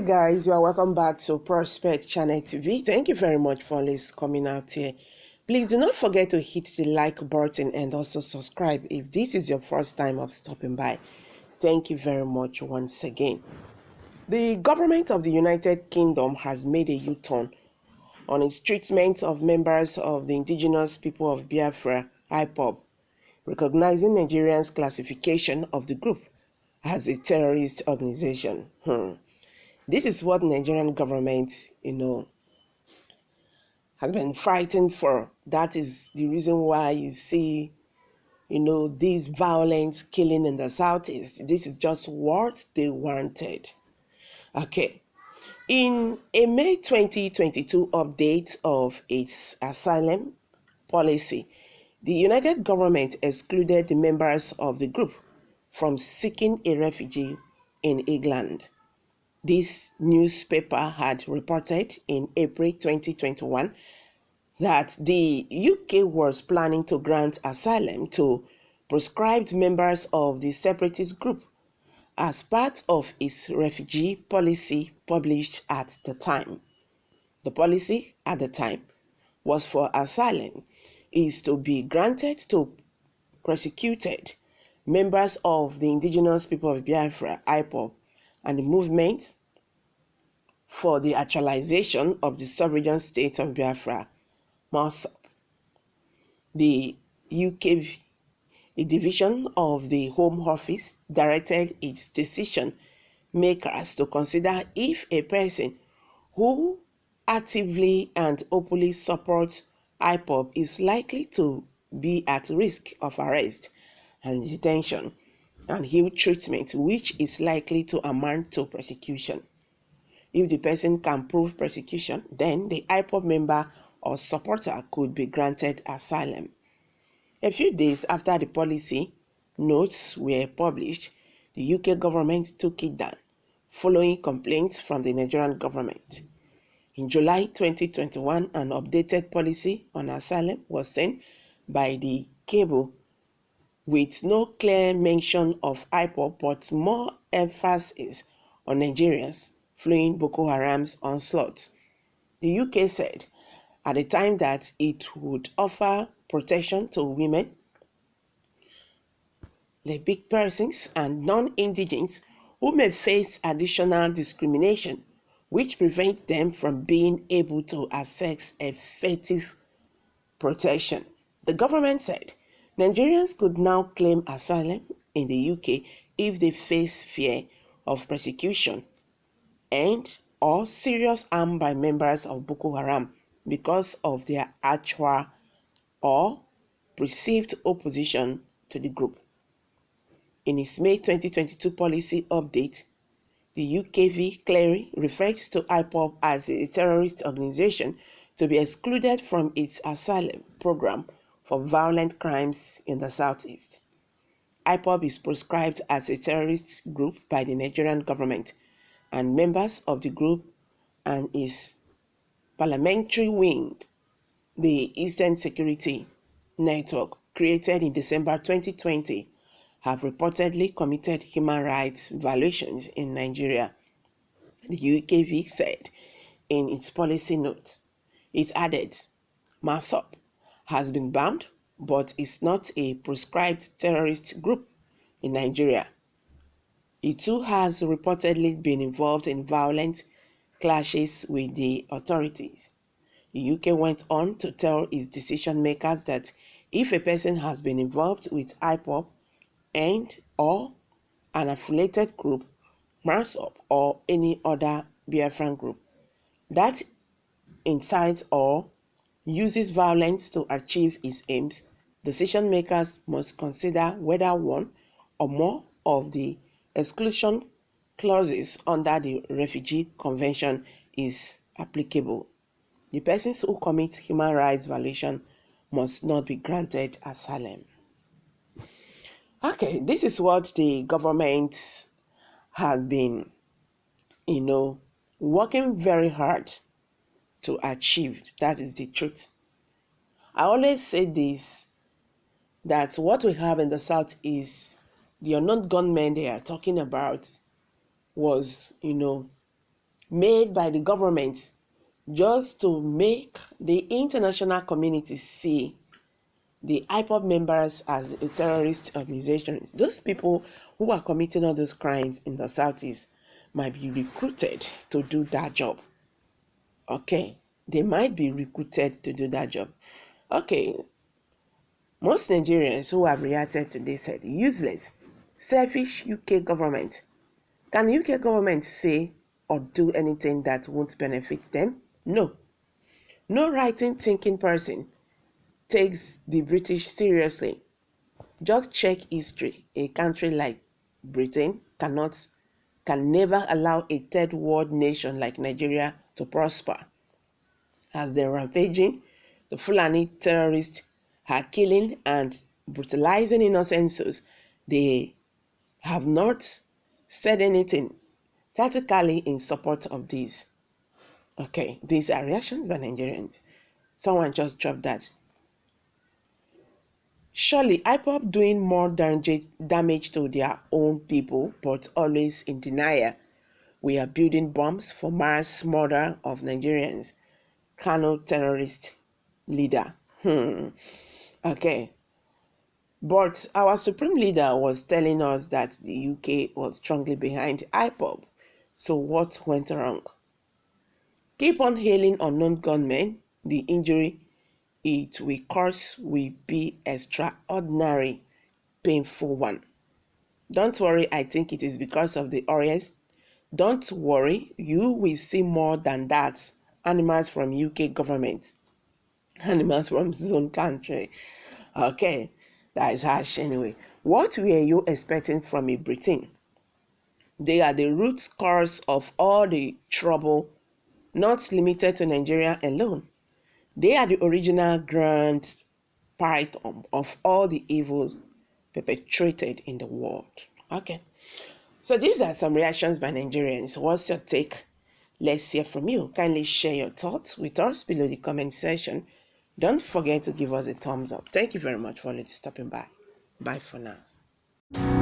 guys, you are welcome back to Prospect Channel TV. Thank you very much for always coming out here. Please do not forget to hit the like button and also subscribe if this is your first time of stopping by. Thank you very much once again. The government of the United Kingdom has made a U-turn on its treatment of members of the indigenous people of Biafra, Ipob, recognizing Nigeria's classification of the group as a terrorist organization. This is what Nigerian government, has been fighting for. That is the reason why you see, this violent killing in the southeast. This is just what they wanted. Okay. In a May 2022 update of its asylum policy, the United Government excluded the members of the group from seeking a refugee in England. This newspaper had reported in April 2021 that the UK was planning to grant asylum to proscribed members of the separatist group as part of its refugee policy published at the time. The policy at the time was for asylum is to be granted to persecuted members of the indigenous people of Biafra, Ipob, and the movement for the actualization of the sovereign state of Biafra, MOSOP. The UK, a division of the Home Office, directed its decision makers to consider if a person who actively and openly supports Ipob is likely to be at risk of arrest and detention and ill treatment, which is likely to amount to persecution. If the person can prove persecution, then the Ipob member or supporter could be granted asylum. A few days after the policy notes were published, the UK government took it down, following complaints from the Nigerian government. In July 2021, an updated policy on asylum was sent by the cable with no clear mention of Ipob but more emphasis on Nigerians fleeing Boko Haram's onslaught. The UK said at the time that it would offer protection to women, lesbian persons, and non-indigenous who may face additional discrimination, which prevents them from being able to access effective protection. The government said Nigerians could now claim asylum in the UK if they face fear of persecution and or serious harm by members of Boko Haram because of their actual or perceived opposition to the group. In its May 2022 policy update, the UKV clearly refers to Ipob as a terrorist organization to be excluded from its asylum program for violent crimes in the southeast. Ipob is proscribed as a terrorist group by the Nigerian government, and members of the group and its parliamentary wing, the Eastern Security Network, created in December 2020, have reportedly committed human rights violations in Nigeria, the UKV said in its policy note. It added, MOSOP has been banned but is not a proscribed terrorist group in Nigeria. It too has reportedly been involved in violent clashes with the authorities. The UK went on to tell its decision makers that if a person has been involved with Ipob and or an affiliated group, MOSOP, or any other Biafran group that incites or uses violence to achieve its aims, decision makers must consider whether one or more of the exclusion clauses under the Refugee Convention is applicable. The persons who commit human rights violation must not be granted asylum. Okay, this is what the government has been, working very hard to achieve. That is the truth. I always say this, that what we have in the South is the unknown gunmen they are talking about was, made by the government just to make the international community see the Ipob members as a terrorist organization. Those people who are committing all those crimes in the Southeast might be recruited to do that job. Okay, they might be recruited to do that job. Okay, most Nigerians who have reacted to this said, useless, selfish UK government. Can UK government say or do anything that won't benefit them? No. No right thinking person takes the British seriously. Just check history. A country like Britain can never allow a third world nation like Nigeria to prosper. As they're rampaging, the Fulani terrorists are killing and brutalizing innocent souls. They have not said anything tactically in support of this. Okay, these are reactions by Nigerians. Someone just dropped that. Surely IPOB doing more damage to their own people, but always in denial. We are building bombs for mass murder of Nigerians. Kano terrorist leader. Okay. But our supreme leader was telling us that the UK was strongly behind IPOB. So what went wrong? Keep on hailing unknown gunmen. The injury it will cause will be extraordinary, painful one. Don't worry, I think it is because of the arrest. Don't worry, you will see more than that. Animals from UK government. Animals from zone country. Okay, that is harsh anyway. What were you expecting from a Britain? They are the root cause of all the trouble, not limited to Nigeria alone. They are the original grand python of all the evils perpetrated in the world. Okay. So these are some reactions by Nigerians. What's your take? Let's hear from you. Kindly share your thoughts with us below the comment section. Don't forget to give us a thumbs up. Thank you very much for stopping by. Bye for now.